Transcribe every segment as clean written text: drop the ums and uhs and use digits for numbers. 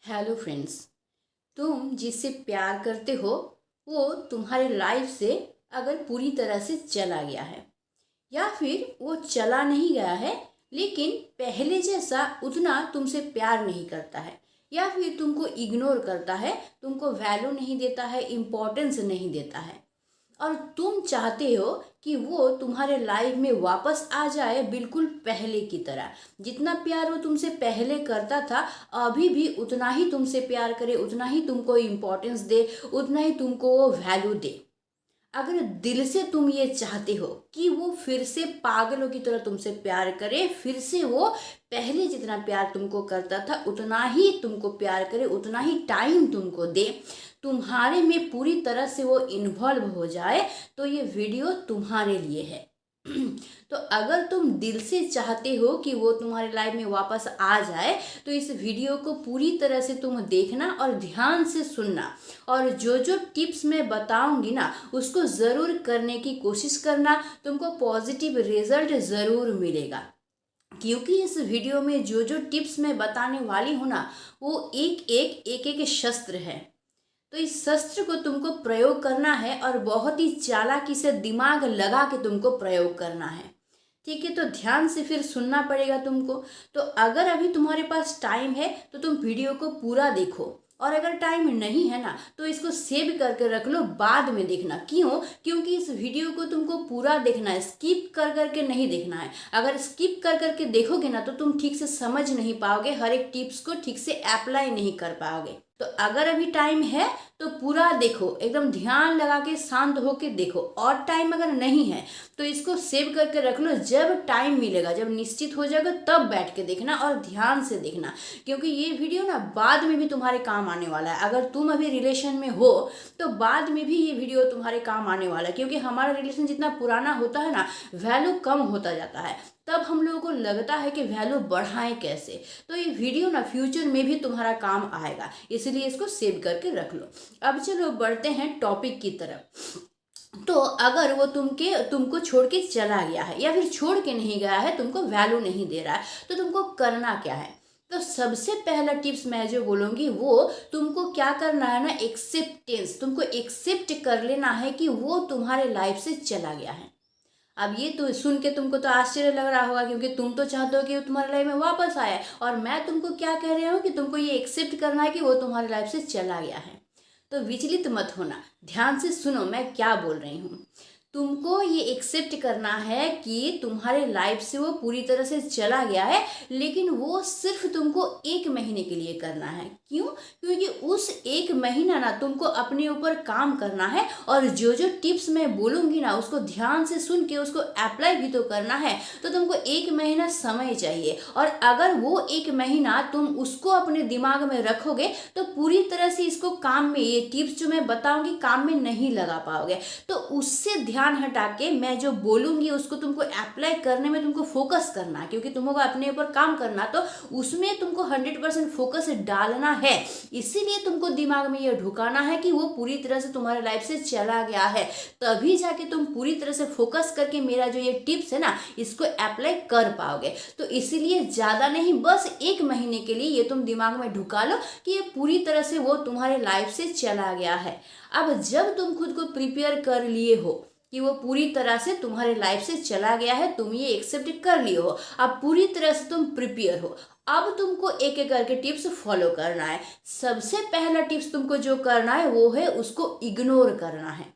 Hello friends. तुम जिससे प्यार करते हो वो तुम्हारे लाइफ से अगर पूरी तरह से चला गया है या फिर वो चला नहीं गया है लेकिन पहले जैसा उतना तुमसे प्यार नहीं करता है या फिर तुमको इग्नोर करता है, तुमको वैल्यू नहीं देता है, इम्पोर्टेंस नहीं देता है और तुम चाहते हो कि वो तुम्हारे लाइफ में वापस आ जाए बिल्कुल पहले की तरह। जितना प्यार वो तुमसे पहले करता था अभी भी उतना ही तुमसे प्यार करे, उतना ही तुमको इम्पोर्टेंस दे, उतना ही तुमको वो वैल्यू दे। अगर दिल से तुम ये चाहते हो कि वो फिर से पागलों की तरह तुमसे प्यार करे, फिर से वो पहले जितना प्यार तुमको करता था उतना ही तुमको प्यार करे, उतना ही टाइम तुमको दे, तुम्हारे में पूरी तरह से वो इन्वॉल्व हो जाए, तो ये वीडियो तुम्हारे लिए है। तो अगर तुम दिल से चाहते हो कि वो तुम्हारे लाइफ में वापस आ जाए तो इस वीडियो को पूरी तरह से तुम देखना और ध्यान से सुनना और जो जो टिप्स मैं बताऊंगी ना उसको ज़रूर करने की कोशिश करना, तुमको पॉजिटिव रिजल्ट ज़रूर मिलेगा। क्योंकि इस वीडियो में जो जो टिप्स मैं बताने वाली हूँ ना वो एक शस्त्र है। तो इस शस्त्र को तुमको प्रयोग करना है और बहुत ही चालाकी से दिमाग लगा के तुमको प्रयोग करना है। ठीक है, तो ध्यान से फिर सुनना पड़ेगा तुमको। तो अगर अभी तुम्हारे पास टाइम है तो तुम वीडियो को पूरा देखो और अगर टाइम नहीं है ना तो इसको सेव करके रख लो, बाद में देखना। क्यों? क्योंकि इस वीडियो को तुमको पूरा देखना है, स्किप कर करके नहीं देखना है। अगर स्किप कर करके देखोगे ना तो तुम ठीक से समझ नहीं पाओगे, हर एक टिप्स को ठीक से अप्लाई नहीं कर पाओगे। तो अगर अभी टाइम है तो पूरा देखो, एकदम ध्यान लगा के शांत होके देखो। और टाइम अगर नहीं है तो इसको सेव करके रख लो, जब टाइम मिलेगा, जब निश्चित हो जाएगा तब बैठ के देखना और ध्यान से देखना। क्योंकि ये वीडियो ना बाद में भी तुम्हारे काम आने वाला है। अगर तुम अभी रिलेशन में हो तो बाद में भी ये वीडियो तुम्हारे काम आने वाला है। क्योंकि हमारा रिलेशन जितना पुराना होता है ना वैल्यू कम होता जाता है, तब हम लोगों को लगता है कि वैल्यू बढ़ाएं कैसे। तो ये वीडियो ना फ्यूचर में भी तुम्हारा काम आएगा, इसलिए इसको सेव करके रख लो। अब चलो बढ़ते हैं टॉपिक की तरफ। तो अगर वो तुमको छोड़ के चला गया है या फिर छोड़ के नहीं गया है, तुमको वैल्यू नहीं दे रहा है, तो तुमको करना क्या है? तो सबसे पहला टिप्स मैं जो बोलूँगी वो तुमको क्या करना है ना, एक्सेप्टेंस। तुमको एक्सेप्ट कर लेना है कि वो तुम्हारे लाइफ से चला गया है। अब ये तो सुन के तुमको तो आश्चर्य लग रहा होगा क्योंकि तुम तो चाहते हो कि वो तुम्हारे लाइफ में वापस आए, और मैं तुमको क्या कह रही हूँ कि तुमको ये एक्सेप्ट करना है कि वो तुम्हारी लाइफ से चला गया है। तो विचलित मत होना, ध्यान से सुनो मैं क्या बोल रही हूँ। तुमको ये एक्सेप्ट करना है कि तुम्हारे लाइफ से वो पूरी तरह से चला गया है, लेकिन वो सिर्फ तुमको 1 महीने के लिए करना है। क्यों? क्योंकि उस 1 महीना ना तुमको अपने ऊपर काम करना है और जो जो टिप्स मैं बोलूँगी ना उसको ध्यान से सुन के उसको अप्लाई भी तो करना है। तो तुमको 1 महीना समय चाहिए और अगर वो 1 महीना तुम उसको अपने दिमाग में रखोगे तो पूरी तरह से इसको काम में, ये टिप्स जो मैं बताऊँगी काम में नहीं लगा पाओगे। तो उससे ध्यान हटा के मैं जो बोलूंगी उसको तुमको अप्लाई करने में तुमको फोकस करना है। क्योंकि तुमको अपने ऊपर काम करना तो उसमें तुमको 100% फोकस डालना है। इसीलिए तुमको दिमाग में ये ढुकाना है कि वो पूरी तरह से तुम्हारे लाइफ से चला गया है, तभी जाके तुम पूरी तरह से फोकस करके मेरा जो ये टिप्स है ना इसको अप्लाई कर पाओगे। तो इसीलिए ज़्यादा नहीं, बस 1 महीने के लिए ये तुम दिमाग में ढुका लो कि ये पूरी तरह से वो तुम्हारे लाइफ से चला गया है। अब जब तुम खुद को प्रिपेयर कर लिए हो कि वो पूरी तरह से तुम्हारे लाइफ से चला गया है, तुम ये एक्सेप्ट कर लिए हो, अब पूरी तरह से तुम प्रिपेयर हो, अब तुमको एक एक करके टिप्स फॉलो करना है। सबसे पहला टिप्स तुमको जो करना है वो है उसको इग्नोर करना है।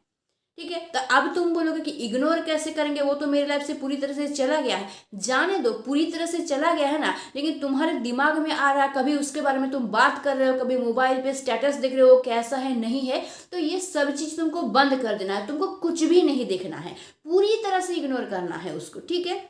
ठीक है, तो अब तुम बोलोगे कि इग्नोर कैसे करेंगे, वो तो मेरी लाइफ से पूरी तरह से चला गया है। जाने दो, पूरी तरह से चला गया है ना, लेकिन तुम्हारे दिमाग में आ रहा है, कभी उसके बारे में तुम बात कर रहे हो, कभी मोबाइल पे स्टेटस देख रहे हो कैसा है नहीं है, तो ये सब चीज़ तुमको बंद कर देना है। तुमको कुछ भी नहीं देखना है, पूरी तरह से इग्नोर करना है उसको। ठीक है,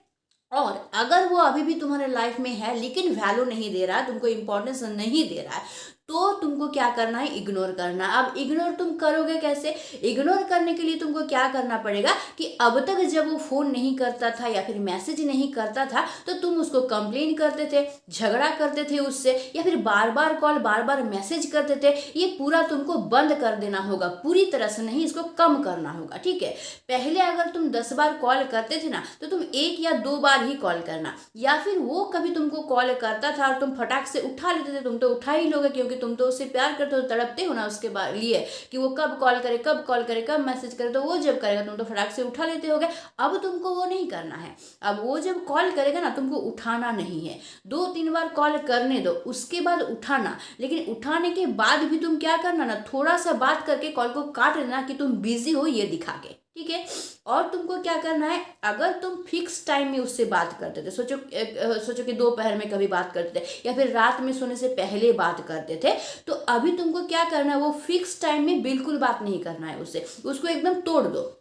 और अगर वो अभी भी तुम्हारे लाइफ में है लेकिन वैल्यू नहीं दे रहा है, तुमको इंपॉर्टेंस नहीं दे रहा है, तो तुमको क्या करना है, इग्नोर करना। अब इग्नोर तुम करोगे कैसे? इग्नोर करने के लिए तुमको क्या करना पड़ेगा कि अब तक जब वो फ़ोन नहीं करता था या फिर मैसेज नहीं करता था तो तुम उसको कंप्लेन करते थे, झगड़ा करते थे उससे, या फिर बार बार कॉल बार बार मैसेज करते थे। ये पूरा तुमको बंद कर देना होगा, पूरी तरह से नहीं, इसको कम करना होगा। ठीक है, पहले अगर तुम 10 बार कॉल करते थे ना तो तुम 1 या 2 बार ही कॉल करना, या फिर वो कभी तुमको कॉल करता था और तुम फटाक से उठा लेते थे, तुम तो उठा ही लोगे क्योंकि क्योंकि तुम तो उससे प्यार करते हो, तड़पते हो ना उसके बाद लिए कि वो कब कॉल करे, कब कॉल करे, कब मैसेज करे, तो वो जब करेगा तुम तो फटाक से उठा लेते होगे। अब तुमको वो नहीं करना है। अब वो जब कॉल करेगा ना, तुमको उठाना नहीं है, 2-3 बार कॉल करने दो, उसके बाद उठाना। लेकिन उठाने के बाद भी तुम क्या करना ना, थोड़ा सा बात करके कॉल को काट देना कि तुम बिजी हो, ये दिखा के, ठीक है। और तुमको क्या करना है, अगर तुम फिक्स टाइम में उससे बात करते थे, सोचो कि दोपहर में कभी बात करते थे या फिर रात में सोने से पहले बात करते थे, तो अभी तुमको क्या करना है, वो फिक्स टाइम में बिल्कुल बात नहीं करना है उससे, उसको एकदम तोड़ दो।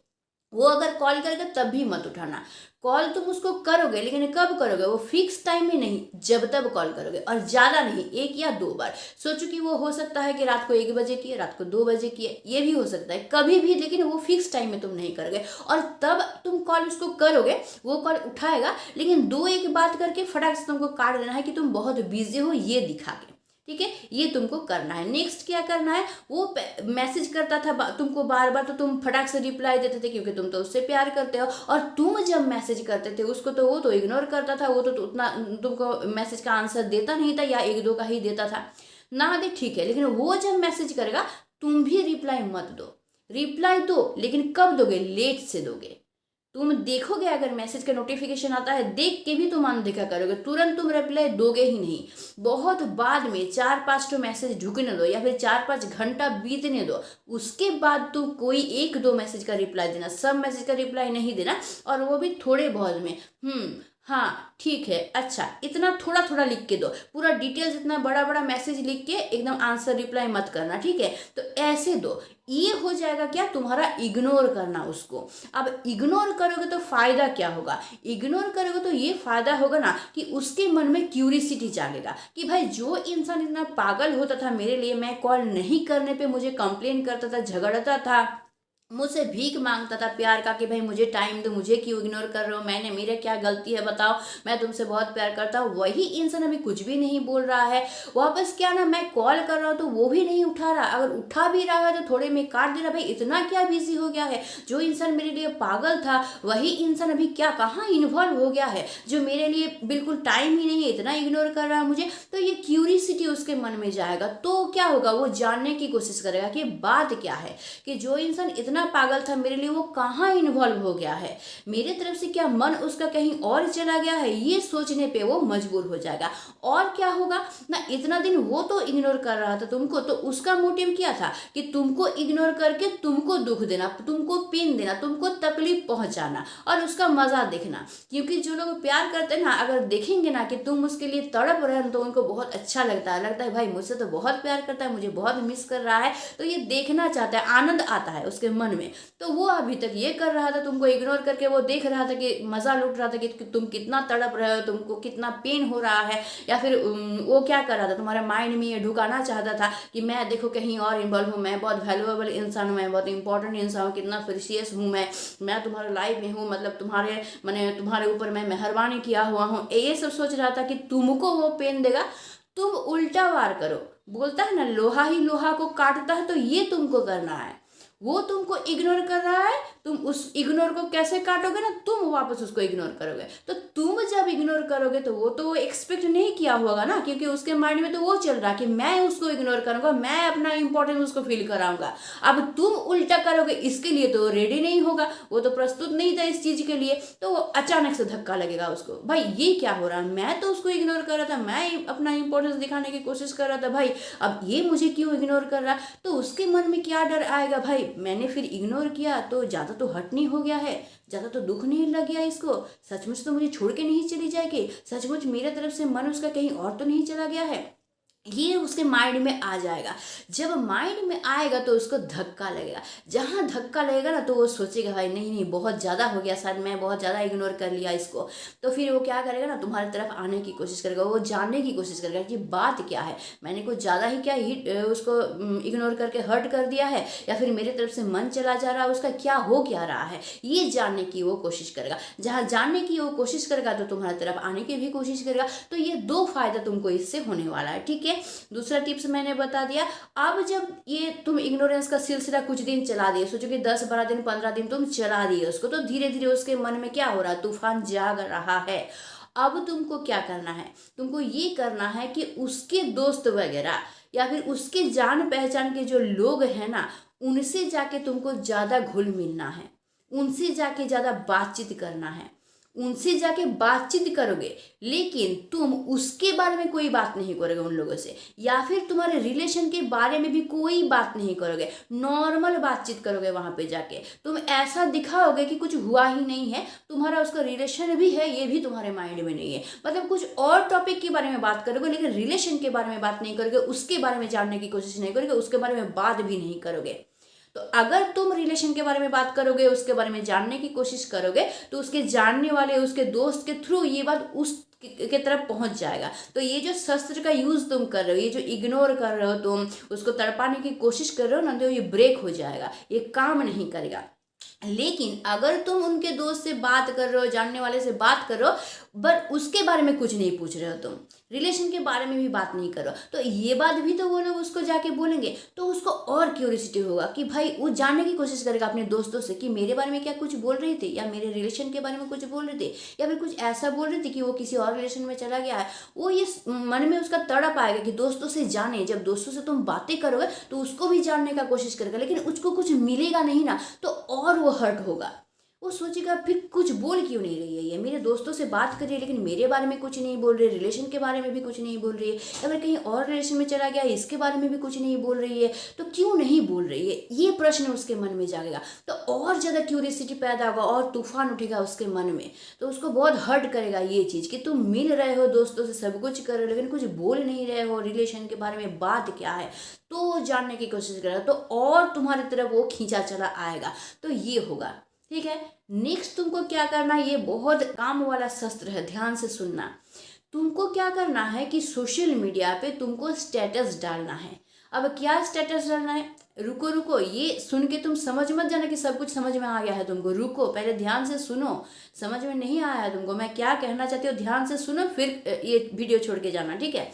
वो अगर कॉल करेगा तब भी मत उठाना। कॉल तुम उसको करोगे, लेकिन कब करोगे, वो फिक्स टाइम में नहीं, जब तब कॉल करोगे, और ज़्यादा नहीं, 1 या 2 बार। सोचो कि वो हो सकता है कि रात को 1 बजे किए, रात को 2 बजे किए, ये भी हो सकता है कभी भी, लेकिन वो फिक्स टाइम में तुम नहीं करोगे। और तब तुम कॉल उसको करोगे, वो कॉल उठाएगा, लेकिन 2-1 बात करके फटाक से तुमको काट देना है कि तुम बहुत बिजी हो, ये दिखा के, ठीक है। ये तुमको करना है। नेक्स्ट क्या करना है, वो मैसेज करता था तुमको बार बार, तो तुम फटाक से रिप्लाई देते थे क्योंकि तुम तो उससे प्यार करते हो। और तुम जब मैसेज करते थे उसको, तो वो तो इग्नोर करता था, वो तो उतना तुमको मैसेज का आंसर देता नहीं था, या 1-2 का ही देता था ना दे, ठीक है। लेकिन वो जब मैसेज करेगा, तुम भी रिप्लाई मत दो। रिप्लाई दो, लेकिन कब दोगे, लेट से दोगे। तुम देखोगे अगर मैसेज का नोटिफिकेशन आता है, देख के भी तुम अनदेखा करोगे, तुरंत तुम रिप्लाई दोगे ही नहीं। बहुत बाद में 4-5 मैसेज ढुकने दो, या फिर 4-5 घंटा बीतने दो, उसके बाद तुम कोई 1-2 मैसेज का रिप्लाई देना, सब मैसेज का रिप्लाई नहीं देना, और वो भी थोड़े बहुत में, हाँ ठीक है, अच्छा, इतना थोड़ा थोड़ा लिख के दो। पूरा डिटेल्स इतना बड़ा बड़ा मैसेज लिख के एकदम आंसर रिप्लाई मत करना, ठीक है। तो ऐसे दो, ये हो जाएगा क्या, तुम्हारा इग्नोर करना उसको। अब इग्नोर करोगे तो फायदा क्या होगा, इग्नोर करोगे तो ये फायदा होगा ना कि उसके मन में क्यूरियसिटी जागेगा कि भाई जो इंसान इतना पागल होता था मेरे लिए, मैं कॉल नहीं करने पे मुझे कंप्लेन करता था, झगड़ता था, मुझसे भीख मांगता था प्यार का कि भाई मुझे टाइम दो, मुझे क्यों इग्नोर कर रहे हो, मैंने, मेरा क्या गलती है बताओ, मैं तुमसे बहुत प्यार करता हूँ, वही इंसान अभी कुछ भी नहीं बोल रहा है। वापस क्या ना, मैं कॉल कर रहा हूँ तो वो भी नहीं उठा रहा, अगर उठा भी रहा है तो थोड़े में काट दे रहा। भाई इतना क्या बिजी हो गया है, जो इंसान मेरे लिए पागल था वही इंसान अभी क्या कहाँ इन्वॉल्व हो गया है, जो मेरे लिए बिल्कुल टाइम ही नहीं है, इतना इग्नोर कर रहा है मुझे। तो ये क्यूरियसिटी उसके मन में जाएगा, तो क्या होगा, वो जानने की कोशिश करेगा कि बात क्या है, कि जो इंसान इतना पागल था मेरे लिए, वो कहाँ इन्वॉल्व हो गया है, मेरे तरफ से क्या मन उसका कहीं और चला गया है, ये सोचने पे वो मजबूर हो जाएगा। और क्या होगा ना, इतना दिन वो तो इग्नोर कर रहा था तुमको, तो उसका मोटिव क्या था कि तुमको इग्नोर करके तुमको दुख देना, तुमको पेन देना, तुमको तकलीफ पहुंचाना, और उसका मजा देखना। क्योंकि जो लोग प्यार करते हैं ना, अगर देखेंगे ना कि तुम उसके लिए तड़प रहे हो, तो उनको बहुत अच्छा लगता है भाई मुझसे तो बहुत प्यार करता है, मुझे बहुत मिस कर रहा है, तो ये देखना चाहता है, आनंद आता है उसके मन में। तो वो अभी तक ये कर रहा था, तुमको इग्नोर करके वो देख रहा था कि मजा लूट रहा था कि तुम कितना तड़प रहे हो, तुमको कितना पेन हो रहा है, या फिर वो क्या कर रहा था, तुम्हारे माइंड में ये ढुकाना चाहता था कि मैं देखो कहीं और इन्वॉल्व हूँ, मैं बहुत वैल्यूएबल इंसान हूँ, मैं बहुत इंपॉर्टेंट इंसान हूँ, कितना प्रीशियस हूँ मैं तुम्हारे लाइफ में हूँ, मतलब तुम्हारे ऊपर मैं मेहरबानी किया हुआ हूँ, ये सब सोच रहा था कि तुमको वो पेन देगा। तुम उल्टा वार करो, बोलता है ना लोहा ही लोहा को काटता है, तो ये तुमको करना है। वो तुमको इग्नोर कर रहा है, तुम उस इग्नोर को कैसे काटोगे ना, तुम वापस उसको इग्नोर करोगे। तो तुम जब इग्नोर करोगे तो वो एक्सपेक्ट नहीं किया होगा ना, क्योंकि उसके माइंड में तो वो चल रहा है कि मैं उसको इग्नोर करूंगा, मैं अपना इंपॉर्टेंस उसको फील कराऊंगा। अब तुम उल्टा करोगे, इसके लिए तो रेडी नहीं होगा, वो तो प्रस्तुत नहीं था इस चीज के लिए, तो वो अचानक से धक्का लगेगा उसको, भाई ये क्या हो रहा है, मैं तो उसको इग्नोर कर रहा था, मैं अपना इंपॉर्टेंस दिखाने की कोशिश कर रहा था, भाई अब ये मुझे क्यों इग्नोर कर रहा। तो उसके मन में क्या डर आएगा, भाई मैंने फिर इग्नोर किया तो ज़्यादा तो हर्ट नहीं हो गया है, ज़्यादा तो दुख नहीं लग गया इसको, सचमुच तो मुझे छोड़ के नहीं चली जाएगी, सचमुच मेरे तरफ से मन उसका कहीं और तो नहीं चला गया है, ये उसके माइंड में आ जाएगा। जब माइंड में आएगा तो उसको धक्का लगेगा, जहाँ धक्का लगेगा ना तो वो सोचेगा भाई नहीं नहीं बहुत ज़्यादा हो गया, शायद मैं बहुत ज़्यादा इग्नोर कर लिया इसको। तो फिर वो क्या करेगा ना, तुम्हारी तरफ आने की कोशिश करेगा, वो जानने की कोशिश करेगा कि बात क्या है, मैंने कुछ ज़्यादा ही क्या हिट उसको इग्नोर करके हर्ट कर दिया है, या फिर मेरी तरफ से मन चला जा रहा है, उसका क्या हो क्या रहा है, ये जानने की वो कोशिश करेगा। जहाँ जानने की वो कोशिश करेगा तो तुम्हारी तरफ आने की भी कोशिश करेगा। तो ये 2 फायदा तुमको इससे होने वाला है, ठीक है। दूसरा टिप्स मैंने बता दिया। अब जब ये तुम इग्नोरेंस का सिलसिला कुछ दिन चला दिए, सोचो कि 10-12 दिन 15 दिन तुम चला दिए उसको, तो धीरे धीरे उसके मन में क्या हो रहा है, तूफान जाग रहा है। अब तुमको क्या करना है, तुमको ये करना है कि उसके दोस्त वगैरह या फिर उसके जान पहचान के जो लोग हैं ना, उनसे जाके तुमको ज़्यादा घुल मिलना है, उनसे जाके ज़्यादा बातचीत करना है, उनसे जाके बातचीत करोगे, लेकिन तुम उसके बारे में कोई बात नहीं करोगे उन लोगों से, या फिर तुम्हारे रिलेशन के बारे में भी कोई बात नहीं करोगे, नॉर्मल बातचीत करोगे। वहां पे जाके तुम ऐसा दिखाओगे कि कुछ हुआ ही नहीं है, तुम्हारा उसका रिलेशन भी है ये भी तुम्हारे माइंड में नहीं है, मतलब कुछ और टॉपिक के बारे में बात करोगे, लेकिन रिलेशन के बारे में बात नहीं करोगे, उसके बारे में जानने की कोशिश नहीं करोगे, उसके बारे में बात भी नहीं करोगे। तो अगर तुम रिलेशन के बारे में बात करोगे, उसके बारे में जानने की कोशिश करोगे, तो उसके जानने वाले, उसके दोस्त के थ्रू ये बात उस के तरफ पहुंच जाएगा। तो ये जो शस्त्र का यूज तुम कर रहे हो, ये जो इग्नोर कर रहे हो तुम, उसको तड़पाने की कोशिश कर रहे हो ना, तो ये ब्रेक हो जाएगा, ये काम नहीं करेगा। लेकिन अगर तुम उनके दोस्त से बात कर रहे हो, जानने वाले से बात कर रहे हो, बट उसके बारे में कुछ नहीं पूछ रहे हो, तुम रिलेशन के बारे में भी बात नहीं करो, तो ये बात भी तो वो लोग उसको जाके बोलेंगे, तो उसको और क्यूरियोसिटी होगा कि भाई वो जानने की कोशिश करेगा अपने दोस्तों से कि मेरे बारे में क्या कुछ बोल रही थी, या मेरे रिलेशन के बारे में कुछ बोल रही थी, या फिर कुछ ऐसा बोल रही थी कि वो किसी और रिलेशन में चला गया है। वो ये मन में उसका तड़प आएगा कि दोस्तों से जाने, जब दोस्तों से तुम बातें करोगे तो उसको भी जानने का कोशिश करेगा, लेकिन उसको कुछ मिलेगा नहीं ना, तो और वो हर्ट होगा। वो सोचेगा फिर कुछ बोल क्यों नहीं रही है ये, मेरे दोस्तों से बात कर रही है लेकिन मेरे बारे में कुछ नहीं बोल रही है, रिलेशन के बारे में भी कुछ नहीं बोल रही है, या फिर कहीं और रिलेशन में चला गया इसके बारे में भी कुछ नहीं बोल रही है, तो क्यों नहीं बोल रही है, ये प्रश्न उसके मन में जागेगा। तो और ज़्यादा क्यूरियसिटी पैदा होगा और तूफान उठेगा उसके मन में, तो उसको बहुत हर्ट करेगा ये चीज़ कि तुम मिल रहे हो, दोस्तों से सब कुछ कर रहे हो, लेकिन कुछ बोल नहीं रहे हो, रिलेशन के बारे में बात क्या है तो जानने की कोशिश करेगा, तो और तुम्हारी तरफ वो खींचा चला आएगा। तो ये होगा, ठीक है। नेक्स्ट तुमको क्या करना है, ये बहुत काम वाला शस्त्र है, ध्यान से सुनना। तुमको क्या करना है कि सोशल मीडिया पे तुमको स्टेटस डालना है। अब क्या स्टेटस डालना है, रुको रुको, ये सुन के तुम समझ मत जाना कि सब कुछ समझ में आ गया है तुमको, रुको पहले ध्यान से सुनो, समझ में नहीं आया है तुमको मैं क्या कहना चाहती हूँ, ध्यान से सुनो फिर ये वीडियो छोड़ के जाना, ठीक है।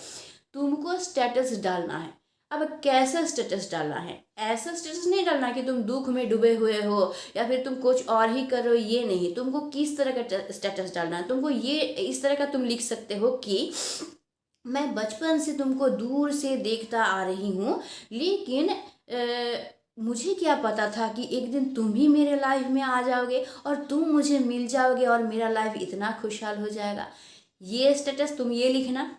तुमको स्टेटस डालना है। अब कैसा स्टेटस डालना है, ऐसा स्टेटस नहीं डालना कि तुम दुख में डूबे हुए हो या फिर तुम कुछ और ही कर रहे हो, ये नहीं। तुमको किस तरह का स्टेटस डालना है, तुमको ये इस तरह का तुम लिख सकते हो कि मैं बचपन से तुमको दूर से देखता आ रही हूँ, लेकिन मुझे क्या पता था कि एक दिन तुम ही मेरे लाइफ में आ जाओगे और तुम मुझे मिल जाओगे और मेरा लाइफ इतना खुशहाल हो जाएगा। ये स्टेटस तुम ये लिखना,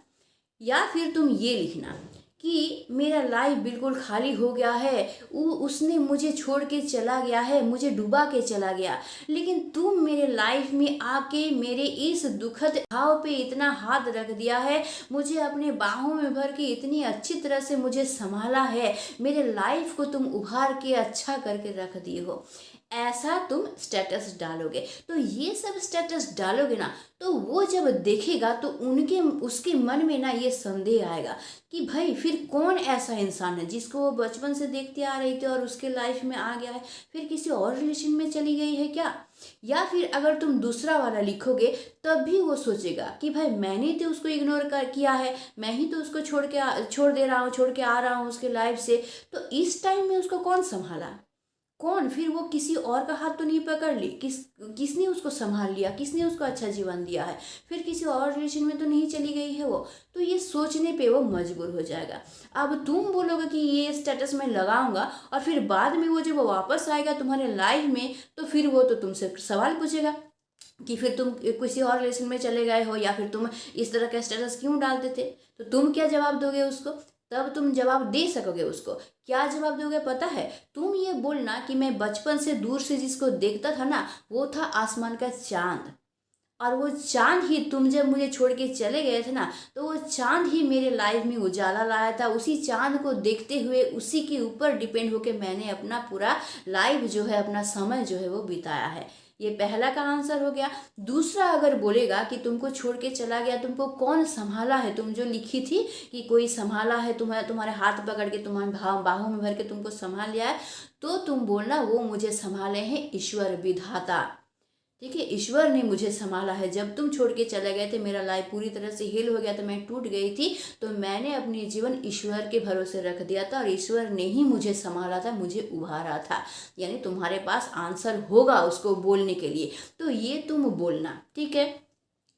या फिर तुम ये लिखना कि मेरा लाइफ बिल्कुल खाली हो गया है, उसने मुझे छोड़ के चला गया है, मुझे डुबा के चला गया, लेकिन तुम मेरे लाइफ में आके मेरे इस दुखद भाव पे इतना हाथ रख दिया है, मुझे अपने बाहों में भर के इतनी अच्छी तरह से मुझे संभाला है, मेरे लाइफ को तुम उभार के अच्छा करके रख दिए हो। ऐसा तुम स्टेटस डालोगे, तो ये सब स्टेटस डालोगे ना, तो वो जब देखेगा तो उसके मन में ना ये संदेह आएगा कि भाई फिर कौन ऐसा इंसान है जिसको वो बचपन से देखते आ रही थी और उसके लाइफ में आ गया है, फिर किसी और रिलेशन में चली गई है क्या। या फिर अगर तुम दूसरा वाला लिखोगे तब भी वो सोचेगा कि भाई मैंने तो उसको इग्नोर किया है, मैं ही तो उसको छोड़ दे रहा हूँ, छोड़ के आ रहा हूँ उसके लाइफ से, तो इस टाइम में उसको कौन संभाला, कौन, फिर वो किसी और का हाथ तो नहीं पकड़ ली, किसने उसको संभाल लिया, किसने उसको अच्छा जीवन दिया है, फिर किसी और रिलेशन में तो नहीं चली गई है वो। तो ये सोचने पे वो मजबूर हो जाएगा। अब तुम बोलोगे कि ये स्टेटस मैं लगाऊंगा और फिर बाद में वो जब वो वापस आएगा तुम्हारे लाइफ में, तो फिर वो तो तुमसे सवाल पूछेगा कि फिर तुम किसी और रिलेशन में चले गए हो, या फिर तुम इस तरह का स्टेटस क्यों डालते थे। तो तुम क्या जवाब दोगे उसको, तब तुम जवाब दे सकोगे उसको। क्या जवाब दोगे पता है, तुम ये बोलना कि मैं बचपन से दूर से जिसको देखता था ना, वो था आसमान का चांद, और वो चांद ही तुम जब मुझे छोड़ के चले गए थे ना, तो वो चांद ही मेरे लाइफ में उजाला लाया था। उसी चांद को देखते हुए, उसी के ऊपर डिपेंड होकर मैंने अपना पूरा लाइफ जो है, अपना समय जो है वो बिताया है। ये पहला का आंसर हो गया। दूसरा अगर बोलेगा कि तुमको छोड़ के चला गया, तुमको कौन संभाला है, तुम जो लिखी थी कि कोई संभाला है, तुम्हारे हाथ पकड़ के तुम्हारे बाहों में भर के तुमको संभाल लिया है, तो तुम बोलना वो मुझे संभाले हैं ईश्वर विधाता, ठीक है। ईश्वर ने मुझे संभाला है, जब तुम छोड़ के चले गए थे मेरा लाइफ पूरी तरह से हिल हो गया था, मैं टूट गई थी, तो मैंने अपनी जीवन ईश्वर के भरोसे रख दिया था और ईश्वर ने ही मुझे संभाला था, मुझे उभारा था। यानी तुम्हारे पास आंसर होगा उसको बोलने के लिए, तो ये तुम बोलना, ठीक है।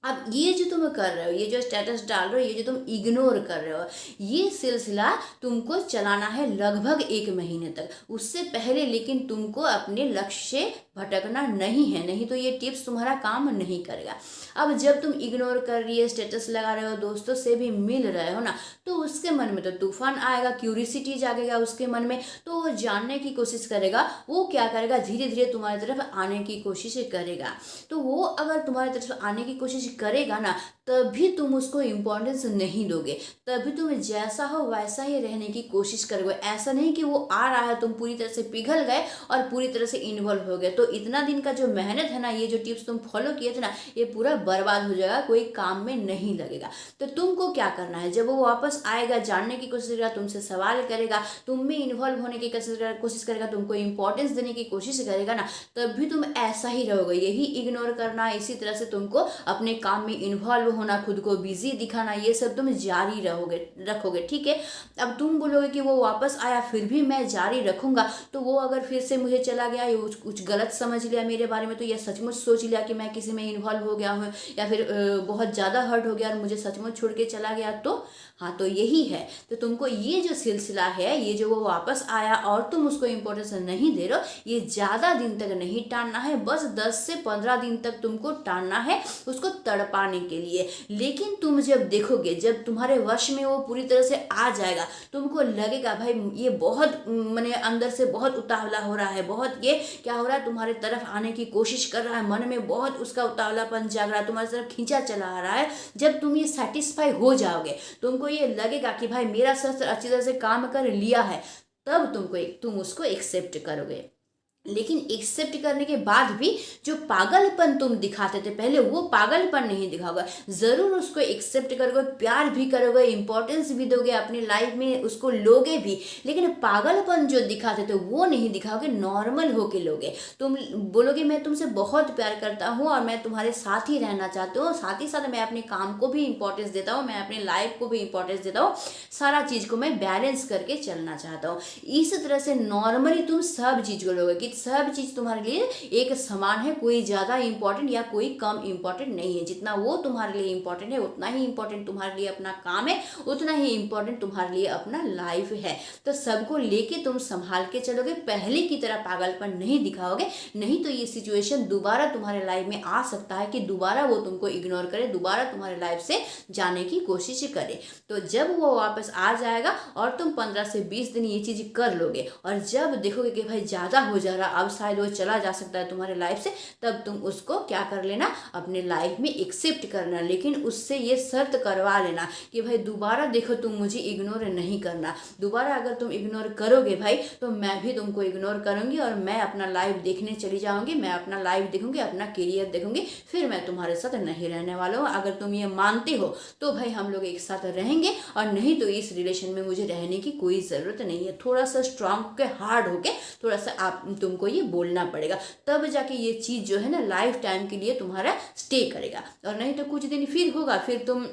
अब ये जो तुम कर रहे हो, ये जो स्टेटस डाल रहे हो, ये जो तुम इग्नोर कर रहे हो, ये सिलसिला तुमको चलाना है लगभग 1 महीने तक। उससे पहले लेकिन तुमको अपने लक्ष्य से भटकना नहीं है, नहीं तो ये टिप्स तुम्हारा काम नहीं करेगा। अब जब तुम इग्नोर कर रही है, स्टेटस लगा रहे हो, दोस्तों से भी मिल रहे हो ना, तो उसके मन में तो तूफान आएगा, क्यूरियोसिटी जागेगा उसके मन में, तो वो जानने की कोशिश करेगा। वो क्या करेगा, धीरे धीरे तुम्हारी तरफ आने की कोशिश करेगा। तो वो अगर तुम्हारी तरफ आने की कोशिश करेगा ना, तभी तुम उसको इम्पोर्टेंस नहीं दोगे, तभी तुम जैसा हो वैसा ही रहने की कोशिश करोगे। ऐसा नहीं कि वो आ रहा है तुम पूरी तरह से पिघल गए और पूरी तरह से इन्वॉल्व हो गए, तो इतना दिन का जो मेहनत है ना, ये जो टिप्स तुम फॉलो किए थे ना, ये पूरा बर्बाद हो जाएगा, कोई काम में नहीं लगेगा। तो तुमको क्या करना है, जब वो वापस आएगा, जानने की कोशिश करेगा, तुमसे सवाल करेगा, तुम में इन्वॉल्व होने की कोशिश करेगा, तुमको इंपॉर्टेंस देने की कोशिश करेगा ना, तब भी तुम ऐसा ही रहोगे, यही इग्नोर करना, इसी तरह से तुमको अपने काम में इन्वॉल्व होना, खुद को बिजी दिखाना, ये सब तुम जारी रखोगे। ठीक है। अब तुम बोलोगे कि वो वापस आया फिर भी मैं जारी रखूंगा, तो वो अगर फिर से मुझे चला गया, या कुछ गलत समझ लिया मेरे बारे में, तो यह सचमुच सोच लिया कि मैं किसी में इन्वॉल्व हो गया हूँ, या फिर बहुत ज़्यादा हर्ट हो गया और मुझे सचमुच छोड़ के चला गया, तो हाँ, तो यही है। तो तुमको ये जो सिलसिला है, ये जो वो वापस आया और तुम उसको इम्पोर्टेंस नहीं दे रहे हो, ये ज़्यादा दिन तक नहीं टालना है, बस 10 से 15 दिन तक तुमको टालना है उसको तड़पाने के लिए। लेकिन तुम जब देखोगे, जब तुम्हारे वश में वो पूरी तरह से आ जाएगा, तुमको लगेगा भाई ये बहुत मैंने अंदर से बहुत उतावला हो रहा है, बहुत ये क्या हो रहा है, तुम्हारे तरफ आने की कोशिश कर रहा है, मन में बहुत उसका उतावलापन जाग रहा है, तुम्हारी तरफ खींचा चला आ रहा है। जब तुम ये सेटिस्फाई हो जाओगे, तुमको ये लगेगा कि भाई मेरा शस्त्र अच्छी तरह से काम कर लिया है, तब तुम उसको एक्सेप्ट करोगे। लेकिन एक्सेप्ट करने के बाद भी जो पागलपन तुम दिखाते थे पहले, वो पागलपन नहीं दिखाओगे, जरूर उसको एक्सेप्ट करोगे, प्यार भी करोगे, इंपॉर्टेंस भी दोगे, अपनी लाइफ में उसको लोगे भी, लेकिन पागलपन जो दिखाते थे वो नहीं दिखाओगे, नॉर्मल होके लोगे। तुम बोलोगे मैं तुमसे बहुत प्यार करता हूँ और मैं तुम्हारे साथ ही रहना चाहता हूँ, साथ ही साथ मैं अपने काम को भी इंपॉर्टेंस देता हूँ, मैं अपनी लाइफ को भी इंपॉर्टेंस देता हूँ, सारा चीज को मैं बैलेंस करके चलना चाहता हूँ। इस तरह से नॉर्मली तुम सब चीज को लोगे कि सब चीज तुम्हारे लिए एक समान है, कोई ज्यादा इंपॉर्टेंट या कोई कम इंपॉर्टेंट नहीं है। जितना वो तुम्हारे लिए इंपॉर्टेंट है, उतना ही इंपॉर्टेंट तुम्हारे लिए अपना काम है, उतना ही इंपॉर्टेंट तुम्हारे लिए अपना लाइफ है। तो सबको लेके तुम संभाल के चलोगे, पहले की तरह पागलपन नहीं दिखाओगे, नहीं तो ये सिचुएशन दोबारा तुम्हारे लाइफ में आ सकता है कि दोबारा वो तुमको इग्नोर करे, दोबारा तुम्हारे लाइफ से जाने की कोशिश करे। तो जब वो वापस आ जाएगा और तुम 15 से 20 दिन ये चीज कर लोगे, और जब देखोगे कि भाई ज्यादा हो जा रहा, अब शायद वो चला जा सकता है तुम्हारे लाइफ से, तब तुम उसको क्या कर लेना, अपने लाइफ में एक्सेप्ट करना। लेकिन उससे ये शर्त करवा लेना कि भाई दोबारा देखो तुम मुझे इग्नोर नहीं करना, दोबारा अगर तुम इग्नोर करोगे भाई तो मैं भी तुमको इग्नोर करूंगी और मैं अपना लाइफ देखने चली जाऊंगी, मैं अपना लाइफ देखूंगी, अपना करियर देखूंगी, फिर मैं तुम्हारे साथ नहीं रहने वाला हूँ। अगर तुम ये मानते हो तो भाई हम लोग एक साथ रहेंगे, और नहीं तो इस रिलेशन में मुझे रहने की कोई ज़रूरत नहीं है। थोड़ा सा स्ट्रांग होके, हार्ड होके थोड़ा सा आप तुमको ये बोलना पड़ेगा, तब जाके ये चीज़ जो है ना लाइफ टाइम के लिए तुम्हारा स्टे करेगा। और नहीं तो कुछ दिन फिर होगा, फिर तुम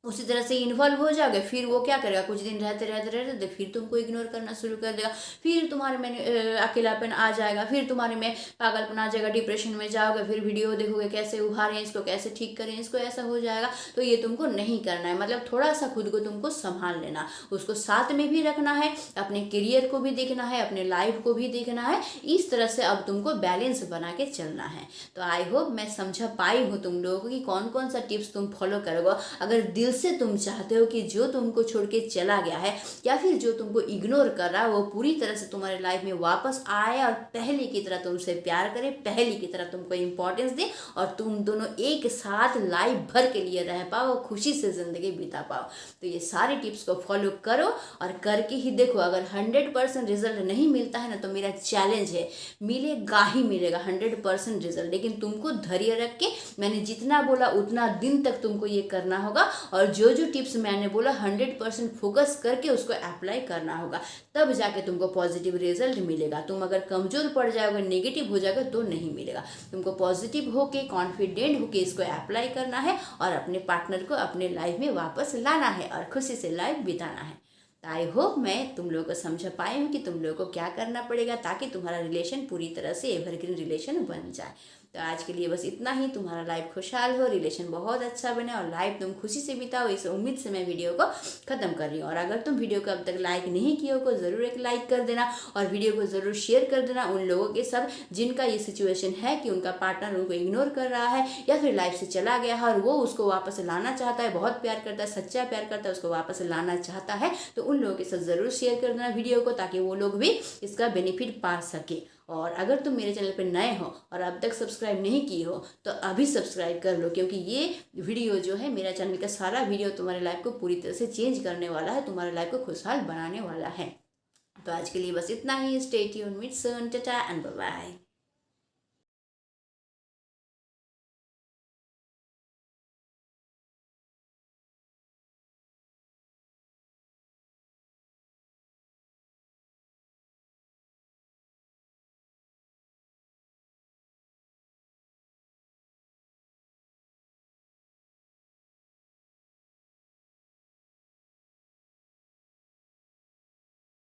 उसी तरह से इन्वॉल्व हो जाओगे, फिर वो क्या करेगा, कुछ दिन रहते रहते रहते फिर तुमको इग्नोर करना शुरू कर देगा, फिर तुम्हारे में अकेलापन आ जाएगा, फिर तुम्हारे में पागलपन आ जाएगा, डिप्रेशन में जाओगे, फिर वीडियो देखोगे कैसे उभारें इसको, कैसे ठीक करें इसको, ऐसा हो जाएगा। तो ये तुमको नहीं करना है, मतलब थोड़ा सा खुद को तुमको संभाल लेना, उसको साथ में भी रखना है, अपने करियर को भी देखना है, अपने लाइफ को भी देखना है। इस तरह से अब तुमको बैलेंस बना के चलना है। तो आई होप मैं समझा पाई हूँ तुम लोगों को कि कौन कौन सा टिप्स तुम फॉलो करोगे। अगर दिल से तुम चाहते हो कि जो तुमको छोड़ के चला गया है या फिर जो तुमको इग्नोर कर रहा है वो पूरी तरह से तुम्हारे लाइफ में वापस आए और पहले की तरह तुमसे प्यार करे, पहले की तरह तुमको इंपॉर्टेंस दे, और तुम दोनों एक साथ लाइफ भर के लिए रह पाओ, खुशी से जिंदगी बिता पाओ। तो ये सारे टिप्स को फॉलो करो और करके ही देखो। अगर 100% रिजल्ट नहीं मिलता है ना, तो मेरा चैलेंज है, मिलेगा ही मिलेगा 100% रिजल्ट, लेकिन तुमको धैर्य रख के मैंने जितना बोला उतना दिन तक तुमको ये करना होगा, और जो जो टिप्स मैंने बोला 100% फोकस करके उसको अप्लाई करना होगा, तब जाके तुमको पॉजिटिव रिजल्ट मिलेगा। तुम अगर कमजोर पड़ जाओगे, नेगेटिव हो जाओगे, तो नहीं मिलेगा। तुमको पॉजिटिव होके, कॉन्फिडेंट होके इसको अप्लाई करना है और अपने पार्टनर को अपने लाइफ में वापस लाना है और खुशी से लाइफ बिताना है। तो आई होप मैं तुम लोगों को समझ पाई हूँ कि तुम लोगों को क्या करना पड़ेगा ताकि तुम्हारा रिलेशन पूरी तरह से एवरग्रीन रिलेशन बन जाए। तो आज के लिए बस इतना ही। तुम्हारा लाइफ खुशहाल हो, रिलेशन बहुत अच्छा बने और लाइफ तुम खुशी से बिताओ, इस उम्मीद से मैं वीडियो को ख़त्म कर रही हूँ। और अगर तुम वीडियो को अब तक लाइक नहीं किए हो तो ज़रूर एक लाइक कर देना और वीडियो को ज़रूर शेयर कर देना उन लोगों के साथ जिनका ये सिचुएशन है कि उनका पार्टनर उनको इग्नोर कर रहा है या फिर लाइफ से चला गया है और वो उसको वापस लाना चाहता है, बहुत प्यार करता है, सच्चा प्यार करता है, उसको वापस लाना चाहता है। तो उन लोगों के साथ ज़रूर शेयर कर देना वीडियो को, ताकि वो लोग भी इसका बेनिफिट पा सके। और अगर तुम मेरे चैनल पर नए हो और अब तक सब्सक्राइब नहीं की हो तो अभी सब्सक्राइब कर लो, क्योंकि ये वीडियो जो है, मेरा चैनल का सारा वीडियो तुम्हारे लाइफ को पूरी तरह से चेंज करने वाला है, तुम्हारे लाइफ को खुशहाल बनाने वाला है। तो आज के लिए बस इतना ही। Stay tuned, meet soon, tata and bye bye.